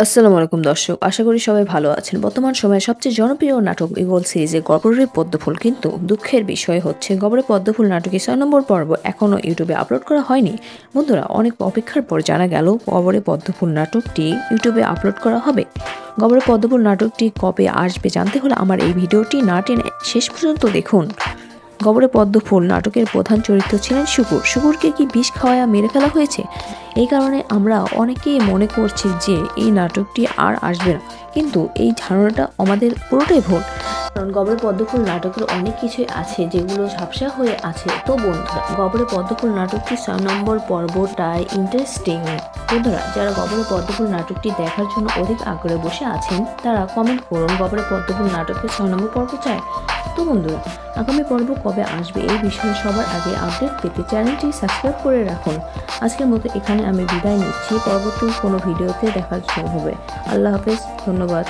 আসসালামু আলাইকুম দর্শক, আশা করি সবাই ভালো আছেন। বর্তমান সময়ে সবচেয়ে জনপ্রিয় নাটক ইগল সিরিজে গবরের পদ্মফুল, কিন্তু দুঃখের বিষয় হচ্ছে গবরের পদ্মফুল নাটকের ৬ নম্বর পর্ব এখনও ইউটিউবে আপলোড করা হয়নি। বন্ধুরা, অনেক অপেক্ষার পর জানা গেল গবরের পদ্মফুল নাটকটি ইউটিউবে আপলোড করা হবে। গবরের পদ্মফুল নাটকটি কবে আসবে জানতে হলে আমার এই ভিডিওটি না টেনে শেষ পর্যন্ত দেখুন। গবরে পদ্মফুল নাটকের প্রধান চরিত্র ছিলেন শুকুর। শুকুরকে কি বিষ খাওয়ায়া মেরে ফেলা হয়েছে? এই কারণে আমরা অনেকেই মনে করছি যে এই নাটকটি আর আসবে না, কিন্তু এই ধারণাটা আমাদের পুরোটাই ভুল। কারণ গবরে পদ্মফুল নাটকের অনেক কিছুই আছে যেগুলো ঝাপসা হয়ে আছে। তো বন্ধুরা, গবরে পদ্মফুল নাটকটি ৬ নম্বর পর্বটাই ইন্টারেস্টিং। বন্ধুরা, যারা গবরে পদ্মফুল নাটকটি দেখার জন্য অধিক আগ্রহে বসে আছেন তারা কমেন্ট করুন গবরে পদ্মফুল নাটকের ৬ নম্বর পর্ব চায়। তো বন্ধুরা, আগামী পর্ব কবে আসবে এই বিষয়ে সবার আগে আপডেট পেতে চ্যানেলটি সাবস্ক্রাইব করে রাখুন। আজকের মতো এখানে আমি বিদায় নিচ্ছি, পরবর্তী কোনো ভিডিওতে দেখার জন্য হবে। আল্লাহ হাফেজ, ধন্যবাদ।